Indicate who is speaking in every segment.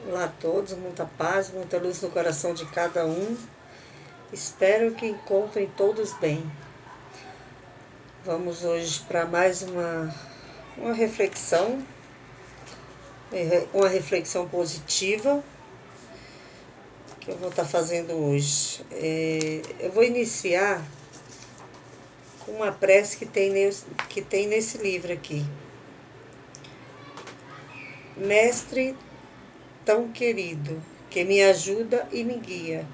Speaker 1: Olá a todos, muita paz, muita luz no coração de cada um. Espero que encontrem todos bem. Vamos hoje para mais uma reflexão, uma reflexão positiva que eu vou estar fazendo hoje. Eu vou iniciar com uma prece que tem nesse livro aqui. Mestre tão querido, que me ajuda e me guia.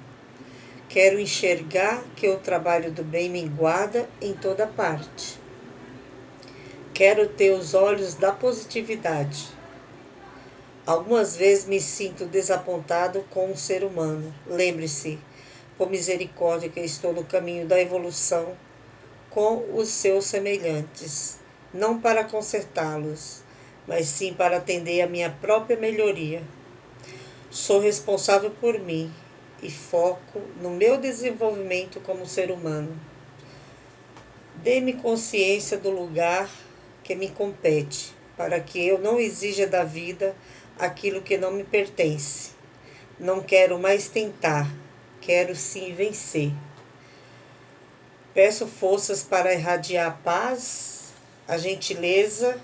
Speaker 1: Quero enxergar que o trabalho do bem me guarda em toda parte. Quero ter os olhos da positividade. Algumas vezes me sinto desapontado com um ser humano. Lembre-se, por misericórdia, que estou no caminho da evolução com os seus semelhantes, não para consertá-los, mas sim para atender à minha própria melhoria. Sou responsável por mim e foco no meu desenvolvimento como ser humano. Dê-me consciência do lugar que me compete, para que eu não exija da vida aquilo que não me pertence. Não quero mais tentar, quero sim vencer. Peço forças para irradiar a paz, a gentileza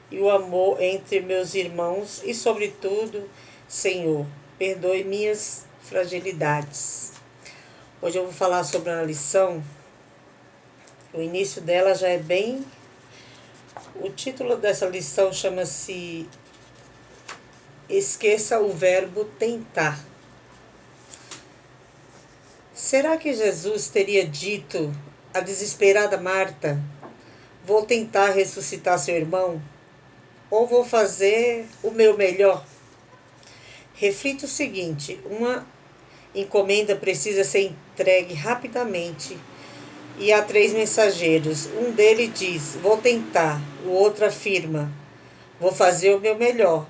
Speaker 1: e o amor entre meus irmãos e, sobretudo, Senhor, perdoe minhas fragilidades. Hoje eu vou falar sobre uma lição. O início dela já é bem... O título dessa lição chama-se Esqueça o verbo tentar. Será que Jesus teria dito à desesperada Marta: vou tentar ressuscitar seu irmão? Ou vou fazer o meu melhor? Reflita o seguinte: uma encomenda precisa ser entregue rapidamente e há 3 mensageiros. Um deles diz: vou tentar. O outro afirma: vou fazer o meu melhor.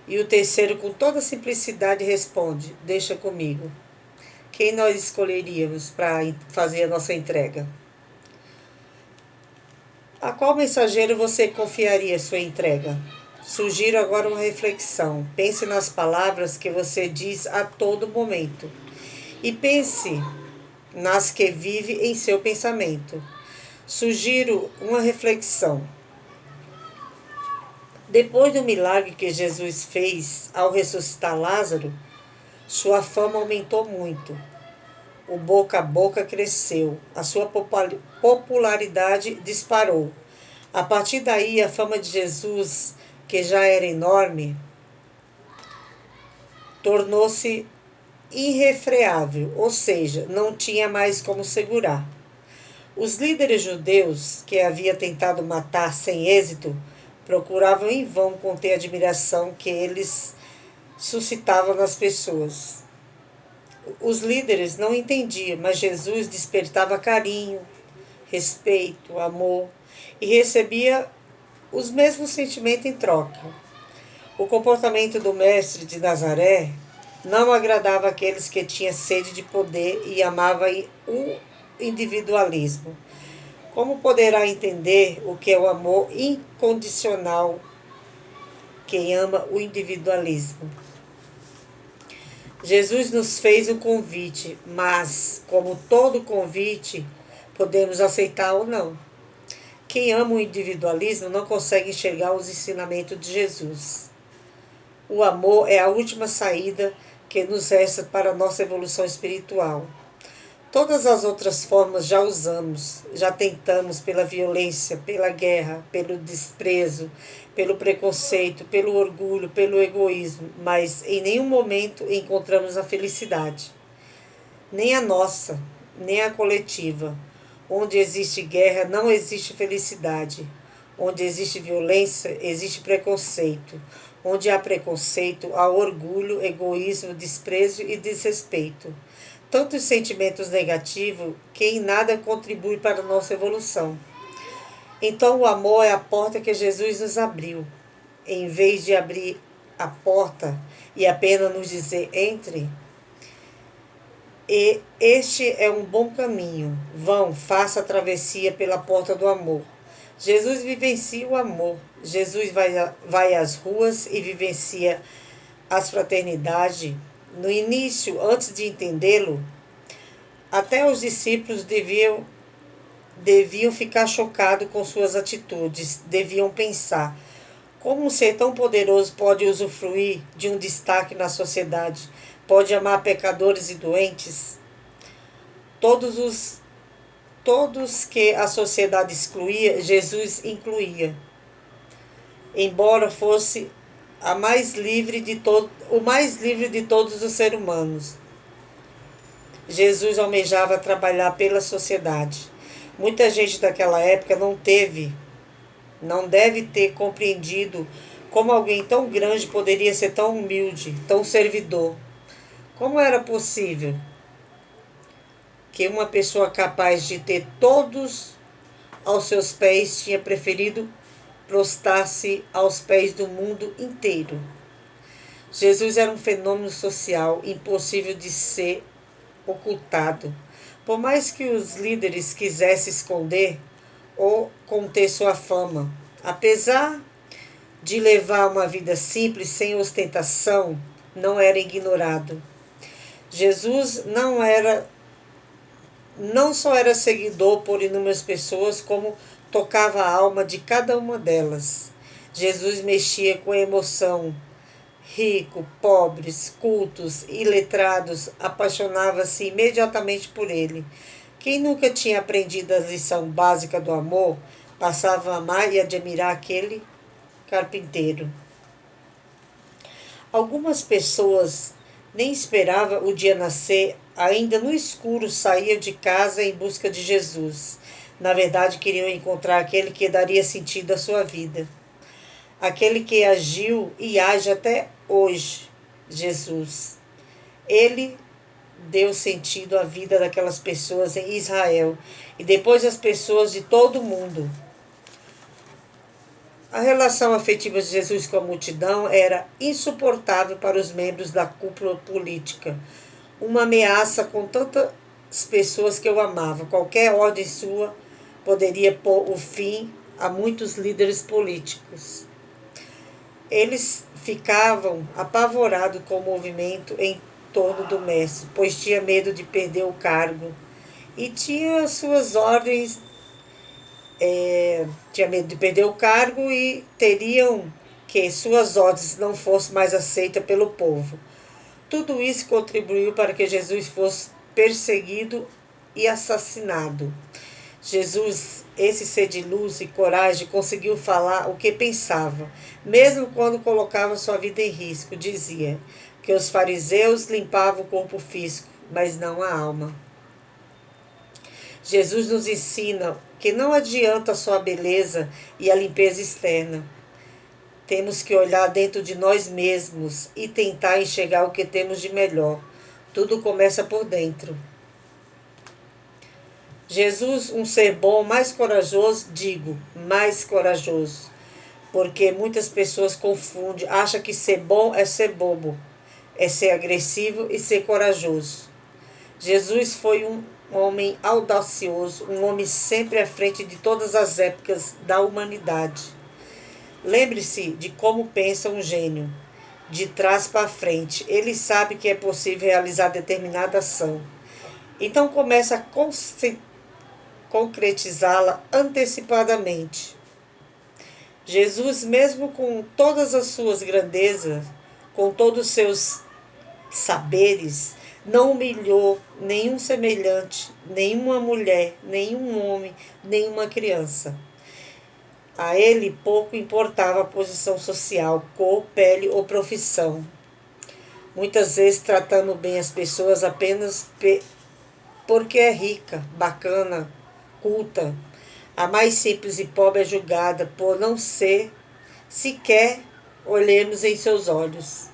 Speaker 1: E o terceiro, com toda simplicidade, responde: deixa comigo. Quem nós escolheríamos para fazer a nossa entrega? A qual mensageiro você confiaria sua entrega? Sugiro agora uma reflexão. Pense nas palavras que você diz a todo momento. E pense nas que vive em seu pensamento. Sugiro uma reflexão. Depois do milagre que Jesus fez ao ressuscitar Lázaro, sua fama aumentou muito. O boca a boca cresceu, a sua popularidade disparou. A partir daí, a fama de Jesus, que já era enorme, tornou-se irrefreável, ou seja, não tinha mais como segurar. Os líderes judeus, que havia tentado matar sem êxito, procuravam em vão conter a admiração que eles suscitavam nas pessoas. Os líderes não entendiam, mas Jesus despertava carinho, respeito, amor e recebia os mesmos sentimentos em troca. O comportamento do mestre de Nazaré não agradava aqueles que tinham sede de poder e amavam o individualismo. Como poderá entender o que é o amor incondicional quem ama o individualismo? Jesus nos fez um convite, mas, como todo convite, podemos aceitar ou não. Quem ama o individualismo não consegue enxergar os ensinamentos de Jesus. O amor é a última saída que nos resta para a nossa evolução espiritual. Todas as outras formas já usamos, já tentamos pela violência, pela guerra, pelo desprezo, pelo preconceito, pelo orgulho, pelo egoísmo, mas em nenhum momento encontramos a felicidade. Nem a nossa, nem a coletiva. Onde existe guerra, não existe felicidade. Onde existe violência, existe preconceito. Onde há preconceito, há orgulho, egoísmo, desprezo e desrespeito. Tantos sentimentos negativos que em nada contribuem para a nossa evolução. Então o amor é a porta que Jesus nos abriu. Em vez de abrir a porta e apenas nos dizer entre, e este é um bom caminho. Vão, faça a travessia pela porta do amor. Jesus vivencia o amor. Jesus vai às ruas e vivencia as fraternidades, no início, antes de entendê-lo, até os discípulos deviam ficar chocados com suas atitudes, deviam pensar: como um ser tão poderoso pode usufruir de um destaque na sociedade? Pode amar pecadores e doentes? Todos que a sociedade excluía, Jesus incluía. Embora fosse o mais livre de todos os seres humanos, Jesus almejava trabalhar pela sociedade. Muita gente daquela época não deve ter compreendido como alguém tão grande poderia ser tão humilde, tão servidor. Como era possível que uma pessoa capaz de ter todos aos seus pés tinha preferido prostrar-se aos pés do mundo inteiro? Jesus era um fenômeno social impossível de ser ocultado. Por mais que os líderes quisessem esconder ou conter sua fama, apesar de levar uma vida simples, sem ostentação, não era ignorado. Jesus não só era seguidor por inúmeras pessoas, como tocava a alma de cada uma delas. Jesus mexia com a emoção. Rico, pobres, cultos, iletrados, apaixonava-se imediatamente por ele. Quem nunca tinha aprendido a lição básica do amor, passava a amar e admirar aquele carpinteiro. Algumas pessoas nem esperavam o dia nascer, ainda no escuro saíam de casa em busca de Jesus. Na verdade, queriam encontrar aquele que daria sentido à sua vida. Aquele que agiu e age até hoje, Jesus. Ele deu sentido à vida daquelas pessoas em Israel e depois as pessoas de todo o mundo. A relação afetiva de Jesus com a multidão era insuportável para os membros da cúpula política. Uma ameaça com tantas pessoas que eu amava. Qualquer ordem sua poderia pôr o fim a muitos líderes políticos. Eles ficavam apavorados com o movimento em torno do mestre, pois tinha medo de perder o cargo. E tinha suas ordens, tinha medo de perder o cargo e teriam que suas ordens não fossem mais aceitas pelo povo. Tudo isso contribuiu para que Jesus fosse perseguido e assassinado. Jesus, esse ser de luz e coragem, conseguiu falar o que pensava, mesmo quando colocava sua vida em risco. Dizia que os fariseus limpavam o corpo físico, mas não a alma. Jesus nos ensina que não adianta só a beleza e a limpeza externa. Temos que olhar dentro de nós mesmos e tentar enxergar o que temos de melhor. Tudo começa por dentro. Jesus, um ser bom, mais corajoso, mais corajoso, porque muitas pessoas confundem, acham que ser bom é ser bobo, é ser agressivo e ser corajoso. Jesus foi um homem audacioso, um homem sempre à frente de todas as épocas da humanidade. Lembre-se de como pensa um gênio, de trás para frente. Ele sabe que é possível realizar determinada ação. Então começa a concretizá-la antecipadamente. Jesus, mesmo com todas as suas grandezas, com todos os seus saberes, não humilhou nenhum semelhante, nenhuma mulher, nenhum homem, nenhuma criança. A ele pouco importava a posição social, cor, pele ou profissão. Muitas vezes tratando bem as pessoas apenas porque é rica, bacana, culta. A mais simples e pobre é julgada por não ser sequer olhemos em seus olhos.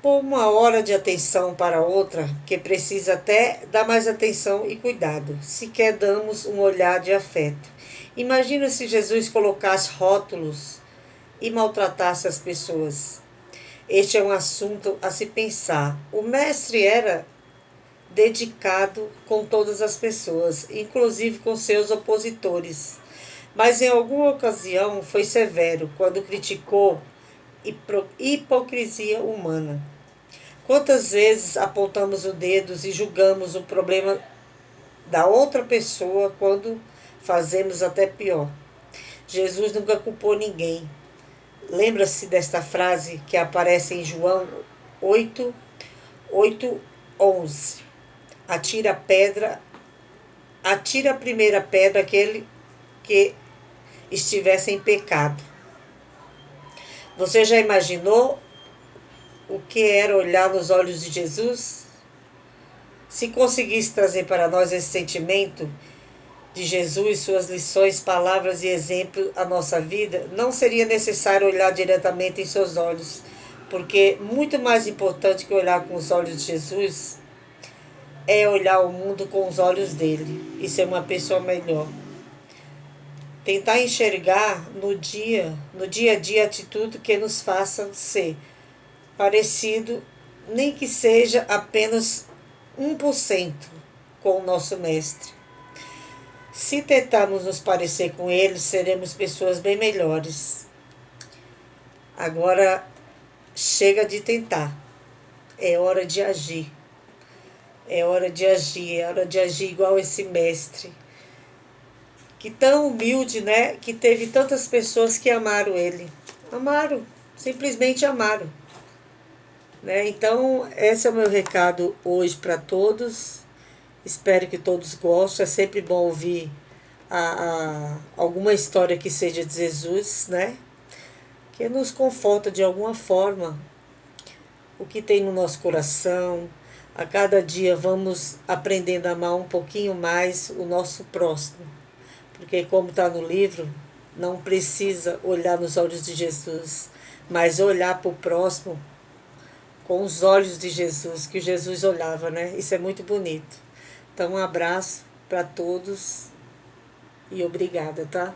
Speaker 1: Por uma hora de atenção para outra, que precisa até dar mais atenção e cuidado, sequer damos um olhar de afeto. Imagina se Jesus colocasse rótulos e maltratasse as pessoas. Este é um assunto a se pensar. O mestre era dedicado com todas as pessoas, inclusive com seus opositores. Mas em alguma ocasião foi severo quando criticou hipocrisia humana. Quantas vezes apontamos o dedo e julgamos o problema da outra pessoa quando fazemos até pior? Jesus nunca culpou ninguém. Lembra-se desta frase que aparece em João 8:11. Atira a primeira pedra aquele que estivesse em pecado. Você já imaginou o que era olhar nos olhos de Jesus? Se conseguisse trazer para nós esse sentimento de Jesus, suas lições, palavras e exemplos à nossa vida, não seria necessário olhar diretamente em seus olhos, porque muito mais importante que olhar com os olhos de Jesus é olhar o mundo com os olhos dele e ser uma pessoa melhor. Tentar enxergar no dia a dia, atitude que nos faça ser parecido, nem que seja apenas 1% com o nosso Mestre. Se tentarmos nos parecer com ele, seremos pessoas bem melhores. Agora, chega de tentar. É hora de agir. É hora de agir, é hora de agir igual esse mestre. Que tão humilde, né? Que teve tantas pessoas que amaram ele. Amaram, simplesmente amaram. Né? Então, esse é o meu recado hoje para todos. Espero que todos gostem. É sempre bom ouvir alguma história que seja de Jesus, né? Que nos conforta de alguma forma o que tem no nosso coração. A cada dia vamos aprendendo a amar um pouquinho mais o nosso próximo. Porque, como está no livro, não precisa olhar nos olhos de Jesus, mas olhar para o próximo com os olhos de Jesus, que Jesus olhava, né? Isso é muito bonito. Então, um abraço para todos e obrigada, tá?